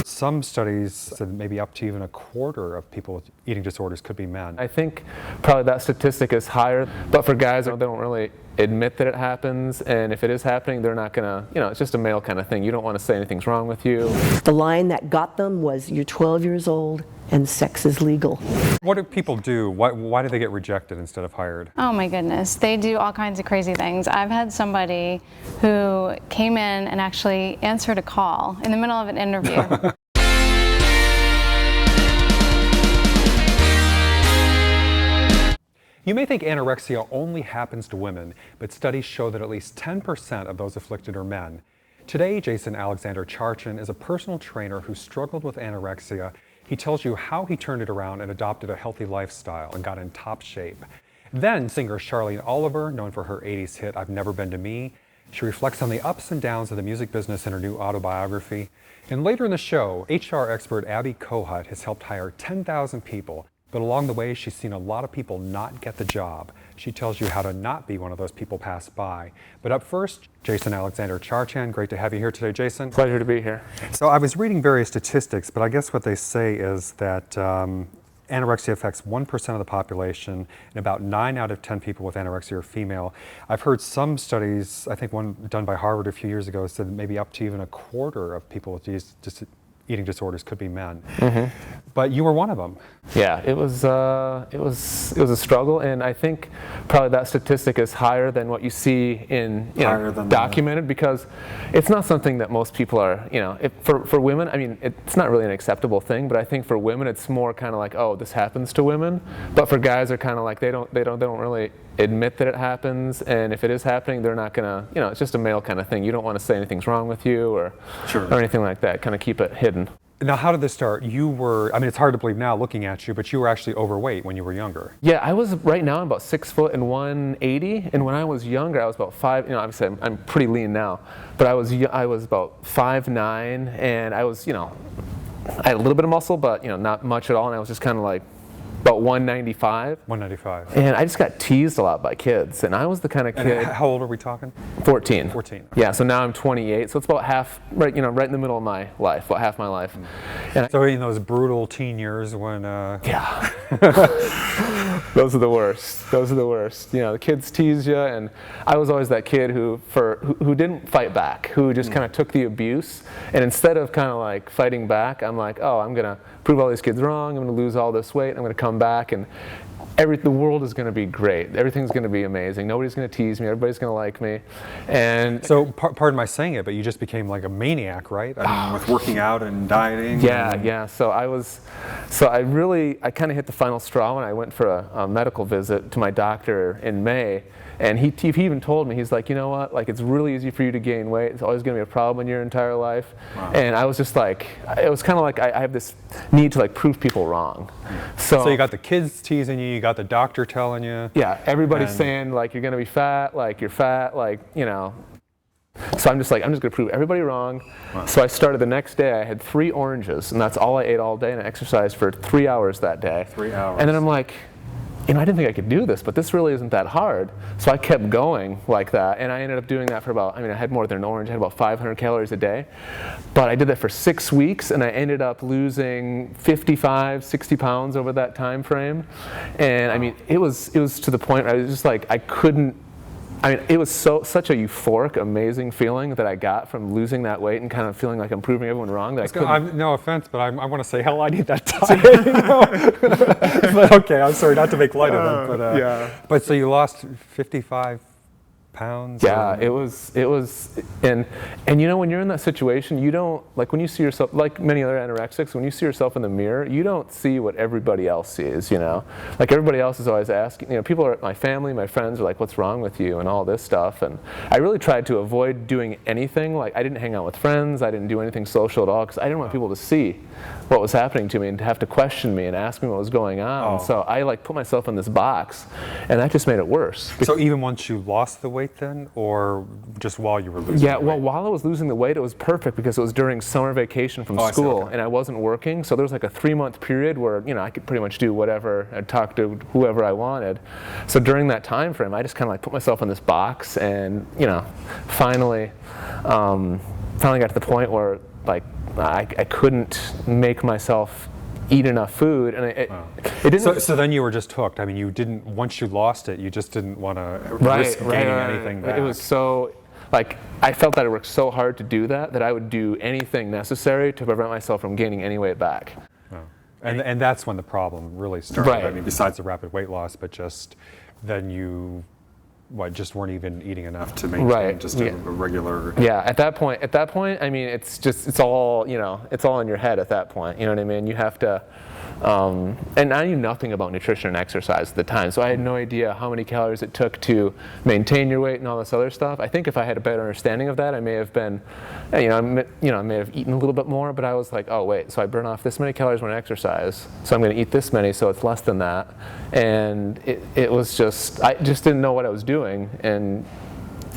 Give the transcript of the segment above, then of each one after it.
heard some studies said maybe up to even a quarter of people with eating disorders could be men. I think probably that statistic is higher, but for guys, they don't really admit that it happens, and if it is happening, they're not gonna, it's just a male kind of thing. You don't want to say anything's wrong with you. The line that got them was, you're 12 years old and sex is legal. What do people do? Why do they get rejected instead of hired? Oh my goodness, they do all kinds of crazy things. I've had somebody who came in and actually answered a call in the middle of an interview. You may think anorexia only happens to women, but studies show that at least 10% of those afflicted are men. Today, Jason Alexander Charchan is a personal trainer who struggled with anorexia. He tells you how he turned it around and adopted a healthy lifestyle and got in top shape. Then singer Charlene Oliver, known for her 80s hit I've Never Been to Me. She reflects on the ups and downs of the music business in her new autobiography. And later in the show, HR expert Abby Kohut has helped hire 10,000 people. But along the way, she's seen a lot of people not get the job. She tells you how to not be one of those people passed by. But up first, Jason Alexander Charchan. Great to have you here today, Jason. Pleasure to be here. So I was reading various statistics, but I guess what they say is that anorexia affects 1% of the population, and about 9 out of 10 people with anorexia are female. I've heard some studies, I think one done by Harvard a few years ago, said maybe up to even a quarter of people with these eating disorders could be men. Mm-hmm. But you were one of them. Yeah, it was a struggle, and I think probably that statistic is higher than what you see in documented, because it's not something that most people are, for women, I mean, it's not really an acceptable thing, but I think for women it's more kind of like, oh, this happens to women. But for guys, they're kind of like, they don't really admit that it happens, and if it is happening, they're not gonna, it's just a male kind of thing. You don't want to say anything's wrong with you or anything like that. Kind of keep it hidden. Now, how did this start? You were, I mean, it's hard to believe now looking at you, but you were actually overweight when you were younger. Yeah, I was, right now I'm about 6 foot and 180, and when I was younger I was about 5, obviously I'm pretty lean now, but I was about 5'9", and I was, I had a little bit of muscle, but not much at all, and I was just kind of like about 195. 195. And I just got teased a lot by kids, and I was the kind of kid. And how old are we talking? 14. 14. Okay. Yeah, so now I'm 28, so it's about half, right in the middle of my life, about half my life. And so in those brutal teen years when... Yeah. Those are the worst. Those are the worst. The kids tease you, and I was always that kid who didn't fight back, who just kind of took the abuse, and instead of kind of like fighting back, I'm like, oh, I'm gonna prove all these kids wrong, I'm gonna lose all this weight, I'm gonna come back, and the world is gonna be great. Everything's gonna be amazing. Nobody's gonna tease me. Everybody's gonna like me. And so, pardon my saying it, but you just became like a maniac, right? I mean, with working out and dieting. Yeah. So I kind of hit the final straw when I went for a medical visit to my doctor in May. And he even told me, he's like, you know what, like, it's really easy for you to gain weight. It's always going to be a problem in your entire life. Wow. And I was just like, it was kind of like I have this need to like prove people wrong. So you got the kids teasing you, you got the doctor telling you. Yeah, everybody's saying like, you're going to be fat, like you're fat, like, So I'm just like, I'm just going to prove everybody wrong. Wow. So I started the next day, I had 3 oranges, and that's all I ate all day, and I exercised for 3 hours that day. 3 hours. And then I'm like, I didn't think I could do this, but this really isn't that hard. So I kept going like that, and I ended up doing that for about, I had more than an orange, I had about 500 calories a day. But I did that for 6 weeks, and I ended up losing 55, 60 pounds over that time frame. And it was to the point where I was just like, it was such a euphoric, amazing feeling that I got from losing that weight and kind of feeling like I'm proving everyone wrong. No offense, but I want to say, hell, I need that diet. But okay, I'm sorry not to make light of it. But yeah. But so you lost 55 pounds? Yeah, it was, and when you're in that situation, you don't, like when you see yourself, like many other anorexics, when you see yourself in the mirror, you don't see what everybody else sees, Like everybody else is always asking, people are, my family, my friends are like, what's wrong with you and all this stuff, and I really tried to avoid doing anything, like I didn't hang out with friends, I didn't do anything social at all, because I didn't want people to see what was happening to me and to have to question me and ask me what was going on. So I like put myself in this box, and that just made it worse. So even once you lost the weight then, or just while you were losing the weight? Well, while I was losing the weight, it was perfect because it was during summer vacation from school, and I wasn't working, so there was like a 3-month period where, I could pretty much do whatever, I'd talk to whoever I wanted. So during that time frame, I just kind of like put myself in this box, and, finally got to the point where, like, I couldn't make myself eat enough food, and it didn't. So then you were just hooked. I mean, you didn't, once you lost it, you just didn't want to risk gaining anything back. It was so, like, I felt that I worked so hard to do that I would do anything necessary to prevent myself from gaining any weight back. Oh. And that's when the problem really started. Right. I mean, besides the rapid weight loss, but just then you just weren't even eating enough to maintain just a regular. Yeah, at that point, I mean, it's all, you know, it's all in your head at that point. You know what I mean? You have to, and I knew nothing about nutrition and exercise at the time, so I had no idea how many calories it took to maintain your weight and all this other stuff. I think if I had a better understanding of that, I may have been, I may have eaten a little bit more, but I was like, oh wait, so I burn off this many calories when I exercise, so I'm going to eat this many, so it's less than that. And it was just, I just didn't know what I was doing, and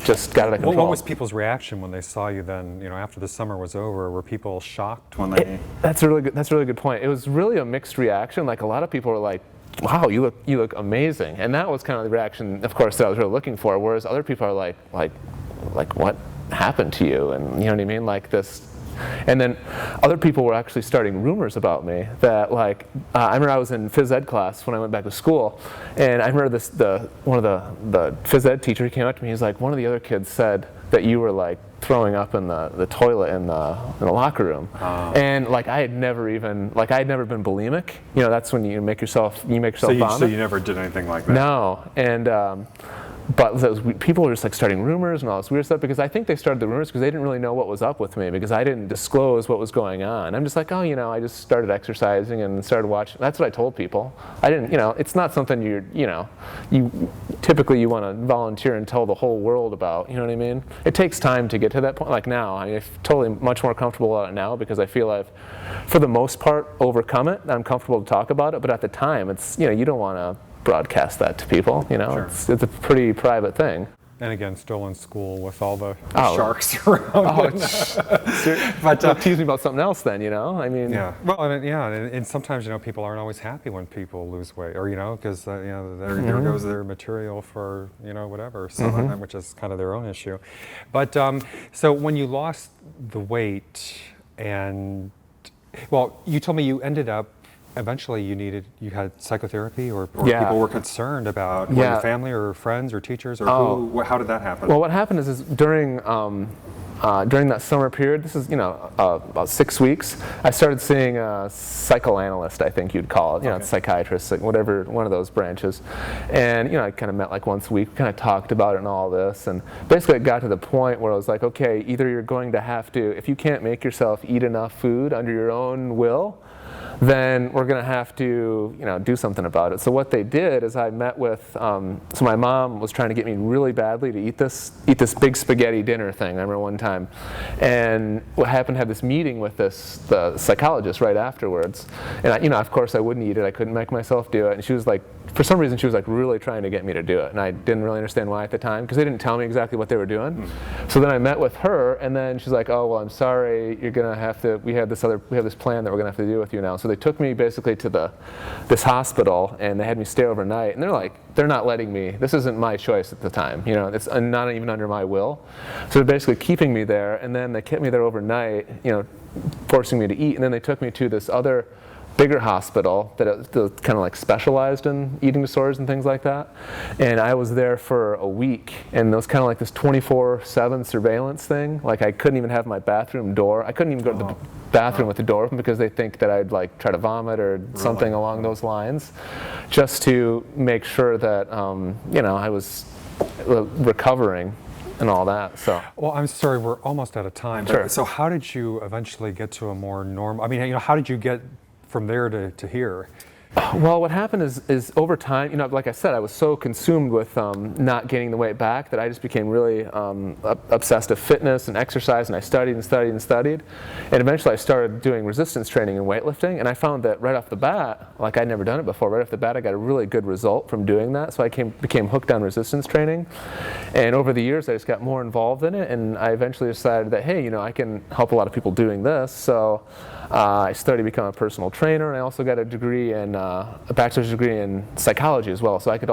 just got out of control. What was people's reaction when they saw you then, after the summer was over? Were people shocked when they... That's a really good point. It was really a mixed reaction. Like, a lot of people were like, wow, you look amazing. And that was kind of the reaction, of course, that I was really looking for. Whereas other people are like what happened to you? And you know what I mean? Like this. And then other people were actually starting rumors about me that, like, I remember I was in phys ed class when I went back to school, and I remember one of the phys ed teacher came up to me. He's like, one of the other kids said that you were like throwing up in the toilet in the locker room. And like I had never been bulimic. That's when you make yourself vomit. So you never did anything like that? No. And but people were just like starting rumors and all this weird stuff, because I think they started the rumors because they didn't really know what was up with me, because I didn't disclose what was going on. I'm just like, oh, I just started exercising and started watching. That's what I told people. I didn't, it's not something you typically want to volunteer and tell the whole world about. You know what I mean? It takes time to get to that point. Like now, I'm totally much more comfortable about it now, because I feel I've, for the most part, overcome it. I'm comfortable to talk about it, but at the time, it's, you don't want to broadcast that to people. Sure. It's a pretty private thing. And again, still in school with all the sharks around. But tease me about something else then, I mean. Yeah. Well, and sometimes, people aren't always happy when people lose weight, or, because, there goes their material for, whatever, some of them, which is kind of their own issue. But so when you lost the weight and, well, you told me you ended up, eventually you had psychotherapy, or people were concerned about your family or friends or teachers, or how did that happen? Well, what happened is during that summer period, this is about 6 weeks, I started seeing a psychoanalyst, I think you'd call it, a psychiatrist, like whatever, one of those branches. And I kind of met like once a week, kind of talked about it and all this, and basically it got to the point where I was like, okay, either you're going to have to, if you can't make yourself eat enough food under your own will, then we're going to have to, do something about it. So what they did is I met with, so my mom was trying to get me really badly to eat this big spaghetti dinner thing, I remember one time. And what happened to have this meeting with the psychologist right afterwards. And of course I wouldn't eat it, I couldn't make myself do it. And she was like, for some reason she was like really trying to get me to do it. And I didn't really understand why at the time, because they didn't tell me exactly what they were doing. So then I met with her, and then she's like, oh, well, I'm sorry, you're going to have to, we have this plan that we're going to have to do with you now. So they took me basically to this hospital, and they had me stay overnight. And they're not letting me, this isn't my choice at the time, it's not even under my will. So they're basically keeping me there, and then they kept me there overnight, forcing me to eat. And then they took me to this other bigger hospital that kind of like specialized in eating disorders and things like that. And I was there for a week, and it was kind of like this 24/7 surveillance thing. Like I couldn't even have my bathroom door. I couldn't even go to the bathroom with the door open, because they think that I'd like try to vomit or something along those lines, just to make sure that I was recovering and all that. So. Well, I'm sorry, we're almost out of time. Sure. So how did you eventually get to a more normal? I mean, how did you get from there to here? Well, what happened is over time, like I said, I was so consumed with not gaining the weight back that I just became really obsessed with fitness and exercise, and I studied and studied and studied. And eventually I started doing resistance training and weightlifting, and I found that right off the bat, like I'd never done it before, right off the bat I got a really good result from doing that. So I became hooked on resistance training. And over the years I just got more involved in it, and I eventually decided that, hey, I can help a lot of people doing this. So I studied to become a personal trainer, and I also got a degree in a bachelor's degree in psychology as well. So I could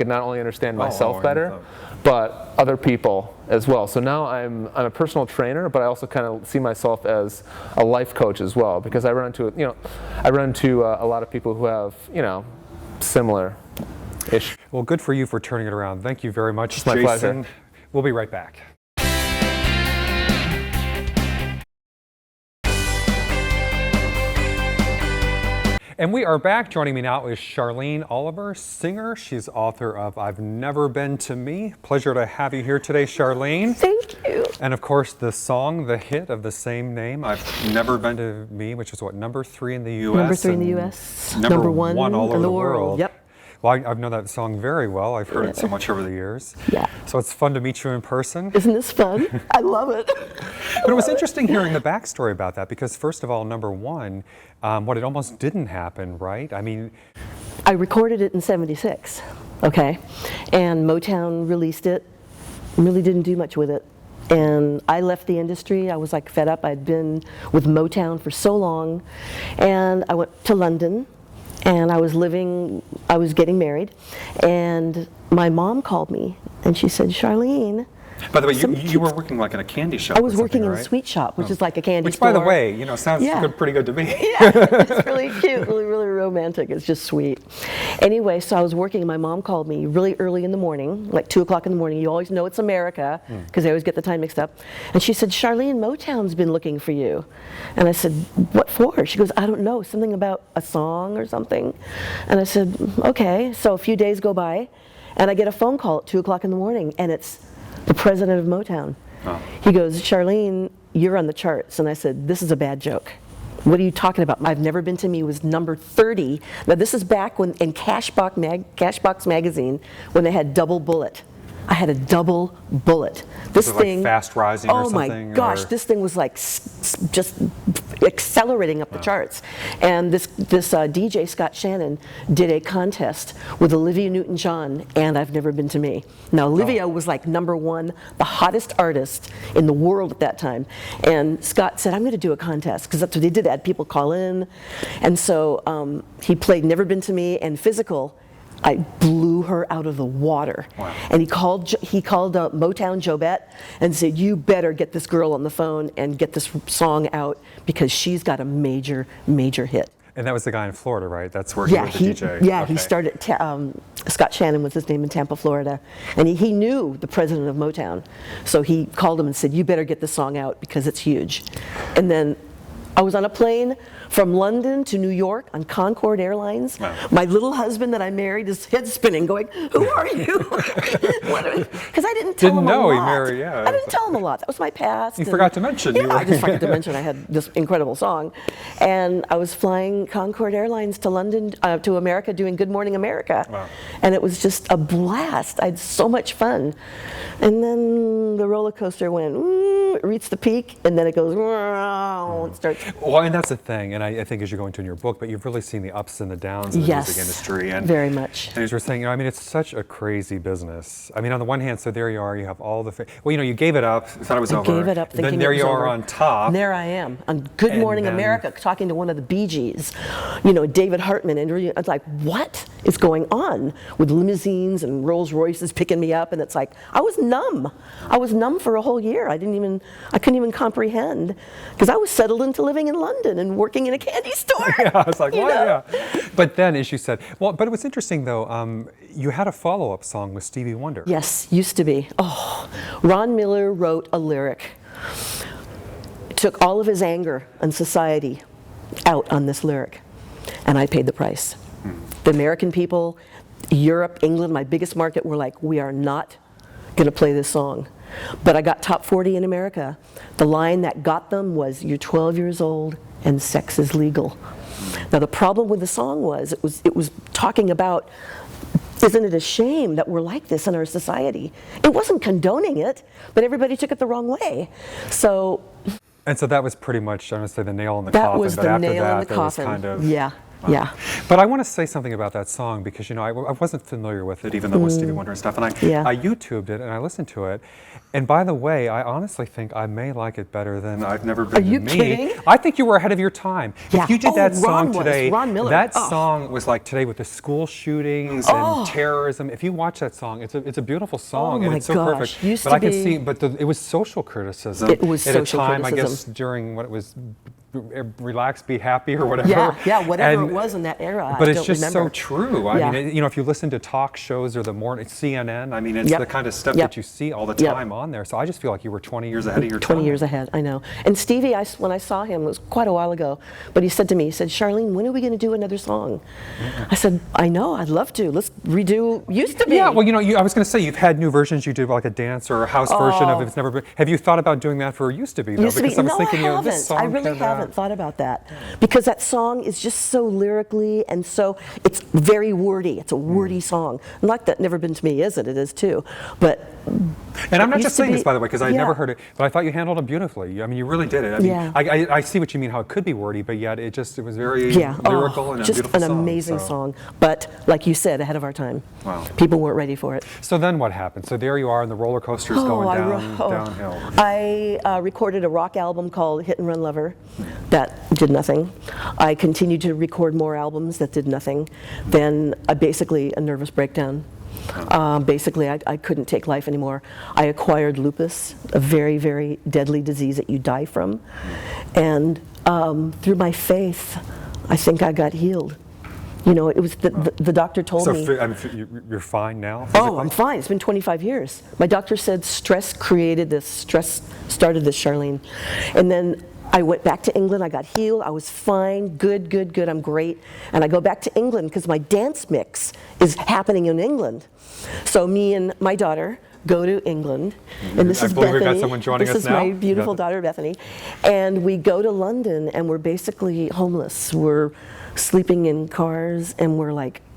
not only understand myself better, but other people as well. So now I'm a personal trainer, but I also kind of see myself as a life coach as well, because I run into a lot of people who have similar issues. Well, good for you for turning it around. Thank you very much, My Jason. pleasure. We'll be right back. And we are back. Joining me now is Charlene Oliver, singer. She's author of I've Never Been to Me. Pleasure to have you here today, Charlene. Thank you. And of course, the song, the hit of the same name, I've Never Been to Me, which is what, #3 in the U.S.? Number 3 in the U.S. Number one all over the world. Yep. Well, I've known that song very well. I've heard it so much over the years. Yeah. So it's fun to meet you in person. Isn't this fun? I love it. But it was interesting hearing the backstory about that, because first of all, #1, it almost didn't happen, right? I mean, I recorded it in '76, okay? And Motown released it, really didn't do much with it. And I left the industry. I was like fed up. I'd been with Motown for so long. And I went to London, and I was getting married. And my mom called me, and she said, Charlene. by the way, you were working like in a candy shop. I was working in right? a sweet shop, which is like a candy Which, store. by the way, sounds pretty good to me. Yeah, it's really cute, really, really romantic. It's just sweet. Anyway, so I was working, and my mom called me really early in the morning, like 2 o'clock in the morning. You always know it's America, because they always get the time mixed up. And she said, Charlene, Motown's been looking for you. And I said, what for? She goes, I don't know, something about a song or something. And I said, okay. So a few days go by, and I get a phone call at 2 o'clock in the morning, and it's the president of Motown. Oh. He goes, Charlene, you're on the charts. And I said, this is a bad joke. What are you talking about? I've Never Been to Me was number 30. Now this is back when in Cashbox magazine, when they had double bullet. I had a double bullet. This thing, like fast rising or oh something? my gosh, this thing was like just accelerating up the charts. And this DJ Scott Shannon did a contest with Olivia Newton-John and I've Never Been to Me. Now Olivia was like #1, the hottest artist in the world at that time. And Scott said, I'm going to do a contest, because that's what they did. They had people call in. And so he played Never Been to Me and Physical. I blew her out of the water. Wow. And he called Motown Jobette and said, you better get this girl on the phone and get this song out, because she's got a major, major hit. And that was the guy in Florida, right? That's where he was the DJ. Yeah, Okay. he started, Scott Shannon was his name, in Tampa, Florida. And he knew the president of Motown. So he called him and said, you better get this song out, because it's huge. And then I was on a plane from London to New York on Concorde Airlines. Wow. My little husband that I married is head spinning, going, who are you? Because I didn't tell him a lot. I didn't tell him a lot. That was my past. You forgot to mention. Yeah, I just forgot to mention I had this incredible song. And I was flying Concorde Airlines to London, to America, doing Good Morning America. Wow. And it was just a blast. I had so much fun. And then the roller coaster went, it reached the peak, and then it goes, and starts. Well, and that's the thing, and I think as you go into in your book, but you've really seen the ups and the downs of the music industry. And very much. And as you're saying, it's such a crazy business. I mean, on the one hand, so there you are, you have all the, you gave it up, thought it was over. I gave it up, thinking then there it was you over. are on top. There I am on Good Morning America, talking to one of the Bee Gees, David Hartman, and I was like, what is going on? With limousines and Rolls Royces picking me up, and it's like, I was numb. I was numb for a whole year. I couldn't even comprehend, because I was settled into living in London and working in a candy store. Yeah, I was like, what? Yeah. But then, as you said, but it was interesting though, you had a follow-up song with Stevie Wonder. Yes, used to be. Oh, Ron Miller wrote a lyric, took all of his anger on society out on this lyric, and I paid the price. The American people, Europe, England, my biggest market, were like, we are not going to play this song. But I got top 40 in America. The line that got them was, you're 12 years old and sex is legal. Now the problem with the song was, it was talking about, isn't it a shame that we're like this in our society? It wasn't condoning it, but everybody took it the wrong way. So. And so that was pretty much, I'm going to say, the nail in the that coffin. Was but the after nail that, in the there was coffin. kind of, yeah. Yeah. But I want to say something about that song because, I wasn't familiar with it, even though it was Stevie Wonder and stuff. And I YouTubed it and I listened to it. And by the way, I honestly think I may like it better than I've Never Been Are you Me. kidding? I think you were ahead of your time. Yeah. If you did that song Ron today, Ron Miller. that song was like today with the school shootings and terrorism. If you watch that song, it's a beautiful song and my it's so gosh. perfect. Used but to I can be- see, but it was social criticism. It was at social a time, I guess, criticism. during what it was. Relax, be happy, or whatever. Yeah, whatever And- it was in that era. But I it's don't just remember. so true. I Yeah. mean, if you listen to talk shows or the morning CNN, I mean, it's Yep. the kind of stuff Yep. that you see all the Yep. time on there. So I just feel like you were 20 years ahead of your 20 time. years ahead, I know. And Stevie, when I saw him, it was quite a while ago, but he said to me, he said, Charlene, when are we going to do another song? I said, I know, I'd love to. Let's redo Used to Be. Yeah, well, I was going to say, you've had new versions. You did like a dance or a house version of It's Never Been. Have you thought about doing that for Used to Be, though? Used to Be. Because I was No, thinking, I haven't. this song I really could, haven't thought about that. Because that song is just so lyrically and so, it's very wordy. It's a wordy song. Like that Never Been to Me, is it? It is too. But And I'm not Used just to saying Be- this, by the way, because I'd yeah. never heard it, but I thought you handled it beautifully. I mean, you really did it. I mean, Yeah. I see what you mean, how it could be wordy, but yet it was very yeah, lyrical and a just beautiful an song. amazing so. song. But like you said, ahead of our time. Wow. People weren't ready for it. So then what happened? So there you are, and the roller coaster's going downhill. I recorded a rock album called Hit and Run Lover that did nothing. I continued to record more albums that did nothing. Then basically a nervous breakdown. Basically, I couldn't take life anymore. I acquired lupus, a very, very deadly disease that you die from. And through my faith, I think I got healed. It was the doctor told me. So you're fine now? Oh, I'm fine. It's been 25 years. My doctor said stress created this, stress started this, Charlene. And then I went back to England. I got healed. I was fine. Good. I'm great. And I go back to England because my dance mix is happening in England. So me and my daughter go to England, and this I is believe Bethany. we've got someone joining this us is now. my beautiful daughter, Bethany. And we go to London, and we're basically homeless. We're sleeping in cars, and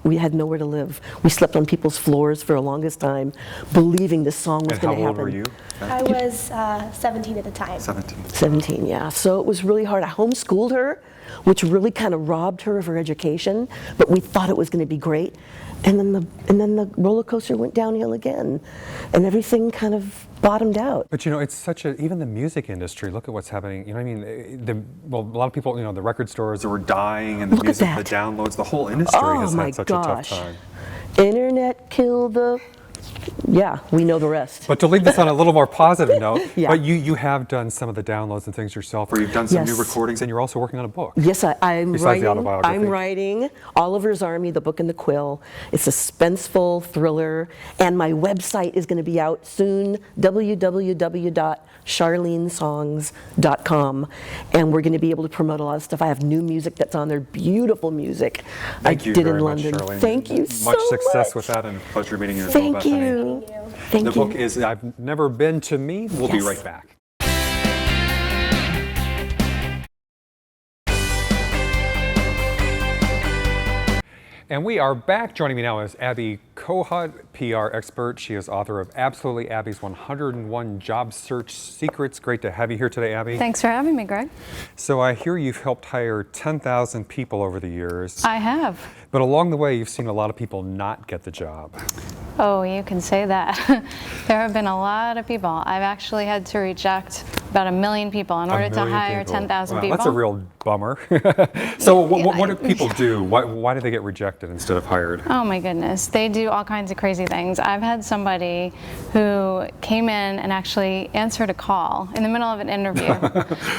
we had nowhere to live. We slept on people's floors for the longest time, believing this song was And going how to happen. old were you? I was 17 at the time. 17. 17, yeah. So it was really hard. I homeschooled her, which really kind of robbed her of her education, but we thought it was going to be great. And then the roller coaster went downhill again, and everything kind of bottomed out. But it's such even the music industry, look at what's happening. You know what I mean? A lot of people, the record stores were dying, and the Look at music, that. the downloads, the whole industry has my had such gosh. a tough time. Internet killed the. Yeah, we know the rest. But to leave this on a little more positive note, Yeah. but you have done some of the downloads and things yourself, or you've done some new Yes. recordings, and you're also working on a book. Yes, I'm Besides the writing. autobiography. I'm writing Oliver's Army, the book and the quill. It's a suspenseful thriller, and my website is going to be out soon. www.charlenesongs.com, and we're going to be able to promote a lot of stuff. I have new music that's on there, beautiful music. Thank you did very in much, London. Charlene. Thank you so Much success much. with that, and a pleasure meeting you as well, Thank Bethany. you. Thank The you. book is I've Never Been to Me. We'll be Yes. right back. And we are back. Joining me now is Abby Kohut, PR expert. She is author of Absolutely Abby's 101 Job Search Secrets. Great to have you here today, Abby. Thanks for having me, Greg. So I hear you've helped hire 10,000 people over the years, I have. but along the way you've seen a lot of people not get the job. Oh, you can say that. There have been a lot of people. I've actually had to reject about 1 million people in order to hire 10,000 Wow, people. that's a real bummer. So what do people do? Why do they get rejected instead of hired? Oh my goodness, they do all kinds of crazy things. I've had somebody who came in and actually answered a call in the middle of an interview.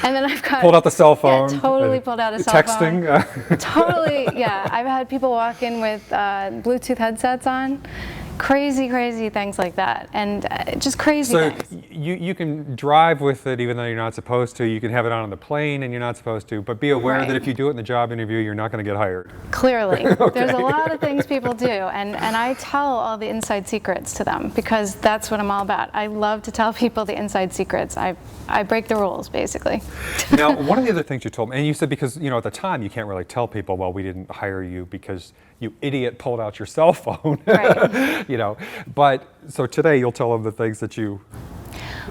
And then I've got... Pulled out the cell phone. Yeah, totally and pulled out a cell texting. phone. Totally, yeah. I've had people walk in with Bluetooth headsets on. Crazy things like that, and just crazy So things. you can drive with it even though you're not supposed to. You can have it on the plane and you're not supposed to, but be aware Right. that if you do it in the job interview, you're not going to get hired. Clearly. There's a lot of things people do, and I tell all the inside secrets to them because that's what I'm all about. I love to tell people the inside secrets. I break the rules, basically. Now, one of the other things you told me, and you said because, at the time you can't really tell people, well, we didn't hire you because you idiot pulled out your cell phone. Right. But so today you'll tell them the things that you...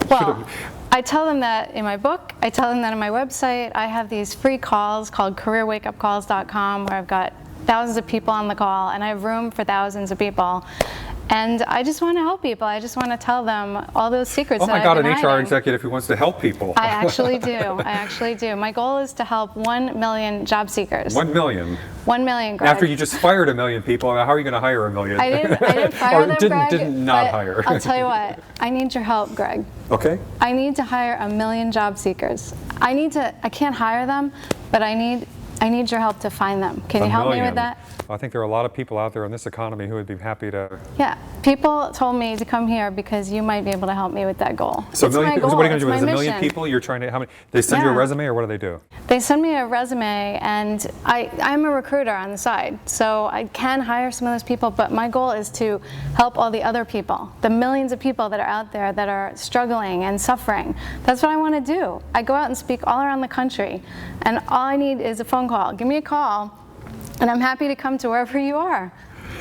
Well, I tell them that in my book. I tell them that on my website. I have these free calls called careerwakeupcalls.com where I've got thousands of people on the call, and I have room for thousands of people. And I just want to help people. I just want to tell them all those secrets. Oh my God, an HR executive who wants to help people. I actually do. I actually do. My goal is to help 1 million job seekers. 1 million? 1 million, Greg. After you just fired 1 million people, how are you going to hire 1 million? I didn't fire them, Greg. Didn't not hire. I'll tell you what. I need your help, Greg. Okay. I need to hire 1 million job seekers. I can't hire them, but I need your help to find them. Can you help me with that? I think there are a lot of people out there in this economy who would be happy to. Yeah, people told me to come here because you might be able to help me with that goal. So it's my goal. What are you going to do? It's Is my 1 million mission. people? You're trying to, how many? They send you a resume, or what do they do? They send me a resume, and I'm a recruiter on the side, so I can hire some of those people, but my goal is to help all the other people, the millions of people that are out there that are struggling and suffering. That's what I want to do. I go out and speak all around the country, and all I need is a phone call. Give me a call, and I'm happy to come to wherever you are.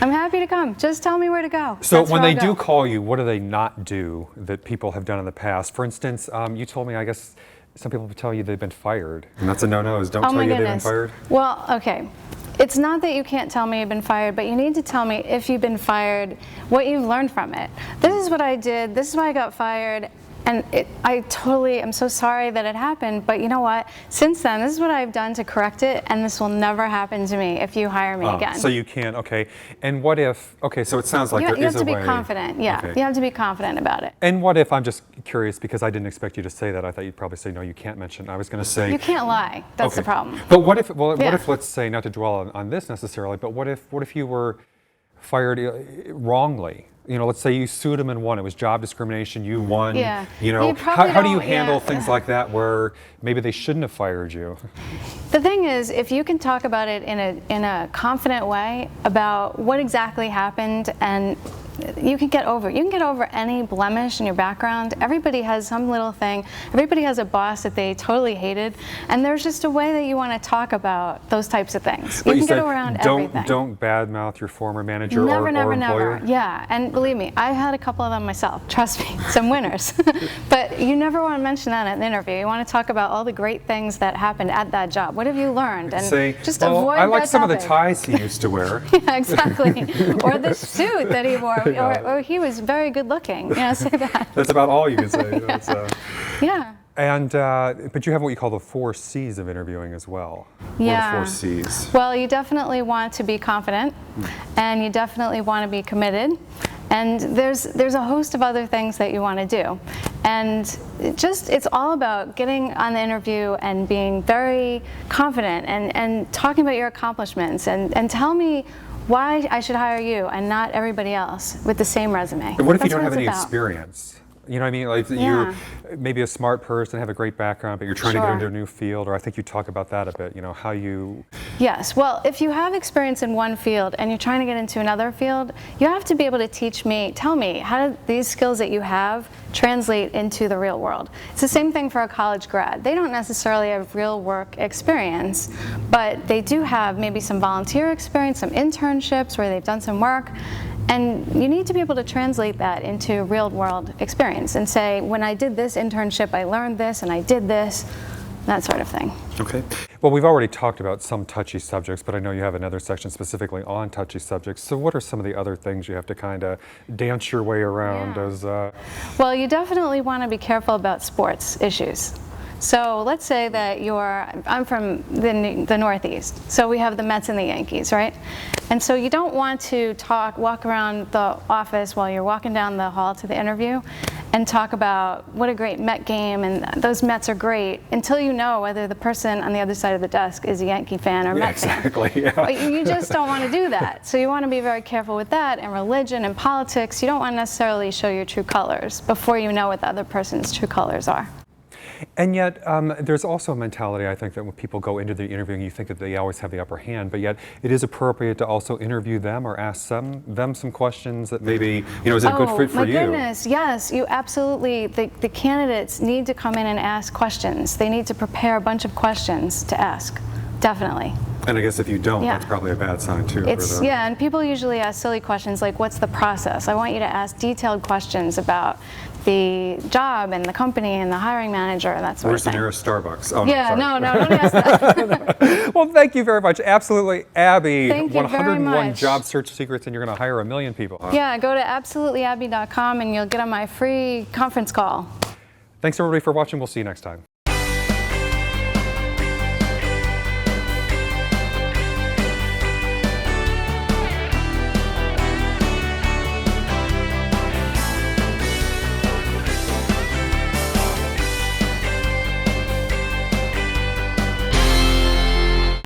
I'm happy to come. Just tell me where to go. So when they do call you, what do they not do that people have done in the past? For instance, you told me, I guess, some people tell you they've been fired. And that's a no-no, is don't tell you they've been fired? Well, okay. It's not that you can't tell me you've been fired, but you need to tell me if you've been fired, what you've learned from it. This is what I did. This is why I got fired. And I totally am so sorry that it happened, but you know what? Since then, this is what I've done to correct it, and this will never happen to me if you hire me again. So you can, okay. And what if, okay, so it sounds like there is a way. You have to be confident, yeah. Okay. You have to be confident about it. And what if, I'm just curious, because I didn't expect you to say that. I thought you'd probably say, no, you can't mention. I was going to say. You can't lie. That's the problem. But what if, what if, let's say, not to dwell on this necessarily, but what if you were fired wrongly? You know, let's say you sued them and won. It was job discrimination. You won. Yeah. You know, how do you handle things like that where maybe they shouldn't have fired you? The thing is, if you can talk about it in a confident way about what exactly happened, and you can get over any blemish in your background. Everybody has some little thing. Everybody has a boss that they totally hated, and there's just a way that you want to talk about those types of things. You can get around everything. Don't badmouth your former manager or employer. Never. Yeah, and believe me, I've had a couple of them myself. Trust me, some winners. But you never want to mention that in an interview. You want to talk about all the great things that happened at that job. What have you learned? And just avoid that I like some of the topic. ties he used to wear. Yeah, exactly. Or the suit that he wore. Or he was very good looking. You know, say that. That's about all you can say. Yeah. And but you have what you call the 4 C's of interviewing as well. Yeah. What are the 4 C's? Well, you definitely want to be confident, and you definitely want to be committed, and there's a host of other things that you want to do, and it's all about getting on the interview and being very confident and talking about your accomplishments and tell me why I should hire you and not everybody else with the same resume. And what if you don't have any experience? You know what I mean? Like Yeah. you're maybe a smart person, have a great background, but you're trying to get into a new field, or I think you talk about that a bit, you know, how you... Yes, well, if you have experience in one field and you're trying to get into another field, you have to be able to tell me, how do these skills that you have translate into the real world? It's the same thing for a college grad. They don't necessarily have real work experience, but they do have maybe some volunteer experience, some internships where they've done some work. And you need to be able to translate that into real world experience and say, when I did this internship, I learned this and I did this, that sort of thing. Okay. Well, we've already talked about some touchy subjects, but I know you have another section specifically on touchy subjects. So what are some of the other things you have to kind of dance your way around as... Well, you definitely want to be careful about sports issues. So let's say that I'm from the Northeast, so we have the Mets and the Yankees, right? And so you don't want to walk around the office while you're walking down the hall to the interview and talk about what a great Met game and those Mets are great until you know whether the person on the other side of the desk is a Yankee fan or Met fan. Exactly, yeah. You just don't want to do that. So you want to be very careful with that, and religion and politics. You don't want to necessarily show your true colors before you know what the other person's true colors are. And yet, there's also a mentality, I think, that when people go into the interviewing, you think that they always have the upper hand, but yet it is appropriate to also interview them or ask them some questions that maybe, you know, is it a good fit for you? Oh, my goodness, yes, you absolutely, the candidates need to come in and ask questions. They need to prepare a bunch of questions to ask, definitely. And I guess if you don't, Yeah. that's probably a bad sign too. It's, yeah, and people usually ask silly questions like, what's the process? I want you to ask detailed questions about the job and the company and the hiring manager and that sort Where's of the thing. nearest Starbucks? Oh, Yeah, sorry. no, don't ask that. Well, thank you very much. Absolutely, Abby. Thank you very 101 much. job search secrets, and you're going to hire 1 million people. Huh? Yeah, go to absolutelyabby.com and you'll get on my free conference call. Thanks everybody for watching. We'll see you next time.